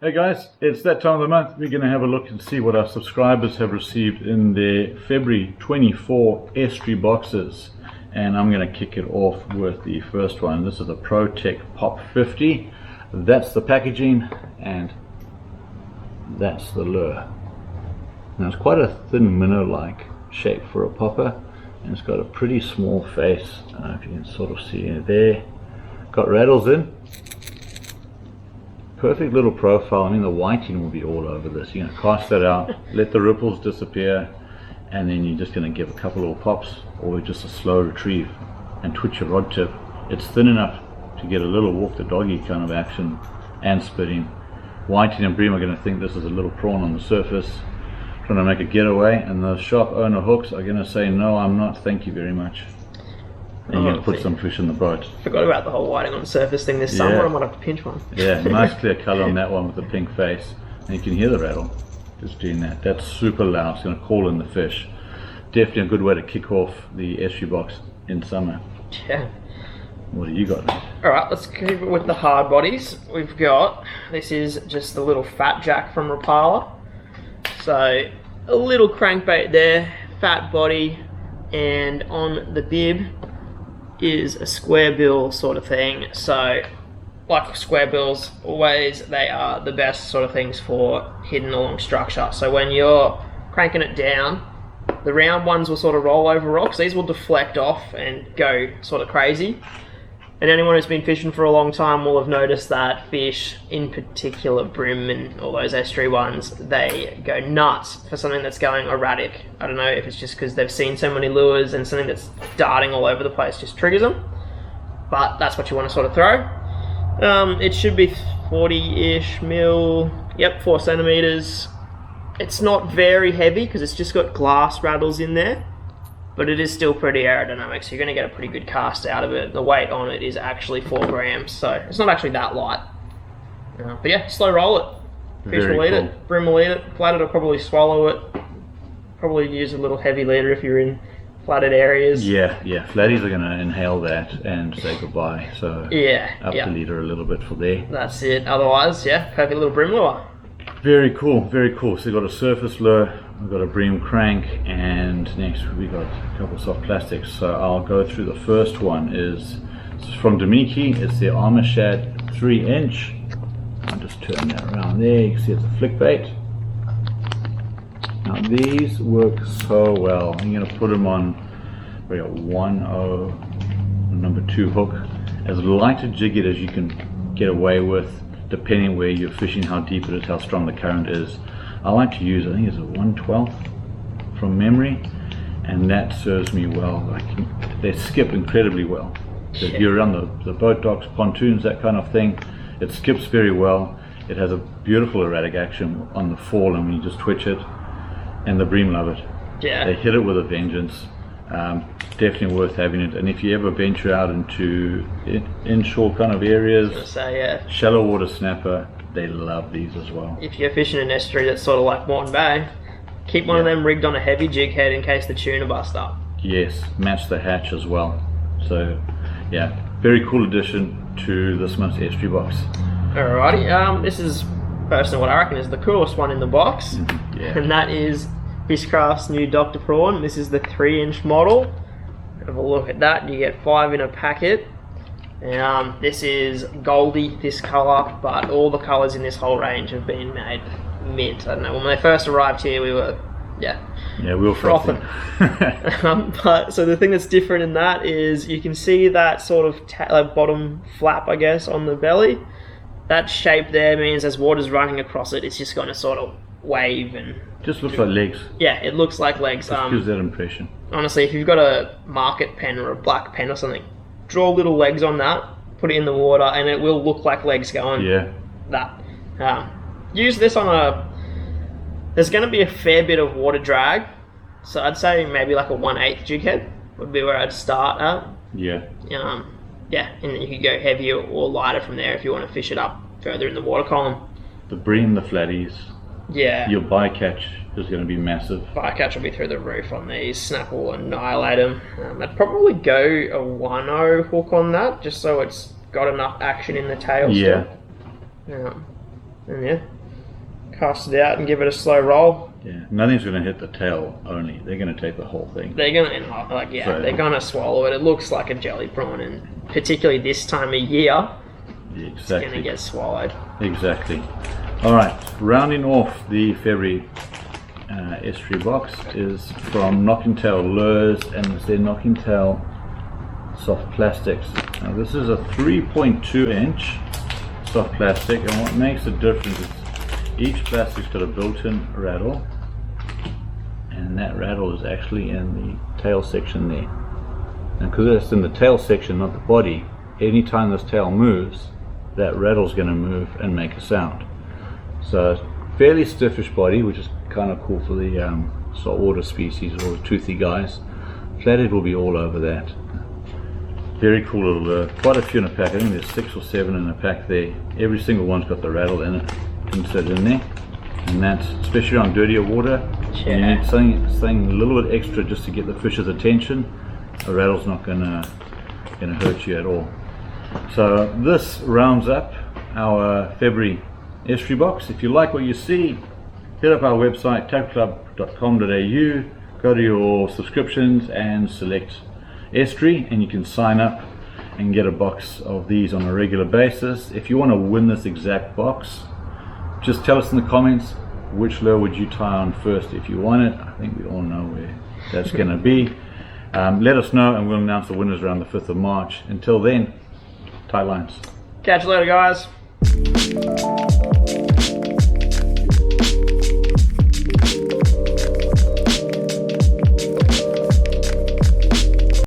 Hey guys, it's that time of the month. We're going to have a look and see what our subscribers have received in their February 24 estuary boxes. And I'm going to kick it off with the first one. This is the ProTech Pop 50. That's the packaging and that's the lure. Now it's quite a thin minnow-like shape for a popper, and it's got a pretty small face. I don't know if you can sort of see it there. Got rattles in. Perfect little profile. I mean, the whiting will be all over this. You're going to cast that out, let the ripples disappear, and then you're just going to give a couple little pops or just a slow retrieve and twitch your rod tip. It's thin enough to get a little walk the doggy kind of action and spitting. Whiting and bream are going to think this is a little prawn on the surface trying to make a getaway, and the shop owner hooks are going to say, no, I'm not, thank you very much. And you're going to put some fish in the boat. Forgot about the whole whiting on the surface thing this summer. I might have to pinch one. Yeah, nice clear colour on that one with the pink face. And you can hear the rattle just doing that. That's super loud. It's going to call in the fish. Definitely a good way to kick off the estuary box in summer. Yeah. What do you got? Alright, let's keep it with the hard bodies. We've got, this is just the little fat jack from Rapala. So, a little crankbait there, fat body, and on the bib is a square bill sort of thing. So, like square bills, always they are the best sort of things for hidden along structure. So when you're cranking it down, the round ones will sort of roll over rocks. These will deflect off and go sort of crazy. And anyone who's been fishing for a long time will have noticed that fish, in particular brim and all those estuary ones, they go nuts for something that's going erratic. I don't know if it's just because they've seen so many lures and something that's darting all over the place just triggers them. But that's what you want to sort of throw. It should be 40-ish mil, yep, 4 centimeters. It's not very heavy because it's just got glass rattles in there, but it is still pretty aerodynamic, so you're going to get a pretty good cast out of it. The weight on it is actually 4 grams, so it's not actually that light. But yeah, slow roll it. Fish will eat it, brim will eat it, flathead will probably swallow it. Probably use a little heavy leader if you're in flooded areas. Yeah, flatties are going to inhale that and say goodbye, so up the leader a little bit for there. That's it, otherwise, yeah, perfect little brim lure. Very cool, very cool. So we've got a surface lure, we've got a bream crank, and next we got a couple of soft plastics. So I'll go through the first one. Is from Dominique. It's the Armor Shad 3-inch. I'll just turn that around there. You can see it's a flick bait. Now these work so well. I'm going to put them on a 1-0 number 2 hook, as light a jig it as you can get away with, depending where you're fishing, how deep it is, how strong the current is. I like to use, I think it's a 1/12 from memory, and that serves me well. They skip incredibly well. So if you're around the boat docks, pontoons, that kind of thing, it skips very well. It has a beautiful erratic action on the fall, and when you just twitch it, and the bream love it. Yeah. They hit it with a vengeance. Definitely worth having it. And if you ever venture out into inshore kind of areas, shallow water snapper, they love these as well. If you're fishing an estuary that's sort of like Moreton Bay, keep one of them rigged on a heavy jig head in case the tuna bust up. Yes, match the hatch as well. So yeah, very cool addition to this month's estuary box. Alrighty, this is personally what I reckon is the coolest one in the box, and that is Fishcraft's new Dr. Prawn. This is the 3-inch model. Have a look at that. You get 5 in a packet. This is goldy, this colour, but all the colours in this whole range have been made mint. I don't know, when they first arrived here we were, we were frothing. But so the thing that's different in that is you can see that sort of bottom flap, I guess, on the belly. That shape there means as water's running across it, it's just going to sort of wave and just looks like legs. Yeah, it looks like legs. Just gives that impression. Honestly, if you've got a market pen or a black pen or something, draw little legs on that, put it in the water, and it will look like legs going. Yeah. That. Use this on there's going to be a fair bit of water drag, so I'd say maybe like a 1/8 jig head would be where I'd start at. Yeah. And then you could go heavier or lighter from there if you want to fish it up further in the water column. The bream, the flatties. Yeah. Your bycatch is going to be massive. Bycatch will be through the roof on these. Snap will annihilate them. I'd probably go a 1/0 hook on that, just so it's got enough action in the tail still. And cast it out and give it a slow roll. Yeah, nothing's going to hit the tail only. They're going to take the whole thing. They're gonna they're gonna swallow it. It looks like a jelly prawn, and particularly this time of year, it's gonna get swallowed. Exactly. All right, rounding off the February Estuary Box is from Knocking Tail Lures, and it's their Knocking Tail soft plastics. Now this is a 3.2 inch soft plastic, and what makes the difference is each plastic's got a built-in rattle, and that rattle is actually in the tail section there. And because it's in the tail section, not the body, anytime this tail moves, that rattle's going to move and make a sound. So fairly stiffish body, which is kind of cool for the saltwater species or the toothy guys. Flathead will be all over that. Very cool little, quite a few in a pack. I think there's 6 or 7 in a pack there. Every single one's got the rattle in it, inserted in there. And that's especially on dirtier water. Yeah. You need something a little bit extra just to get the fish's attention. A rattle's not gonna hurt you at all. So this rounds up our February Estuary Box. If you like what you see, hit up our website tackleclub.com.au, go to your subscriptions and select Estuary, and you can sign up and get a box of these on a regular basis. If you want to win this exact box, just tell us in the comments which lure would you tie on first if you want it. I think we all know where that's going to be. Let us know and we'll announce the winners around the 5th of March. Until then, tight lines. Catch you later, guys.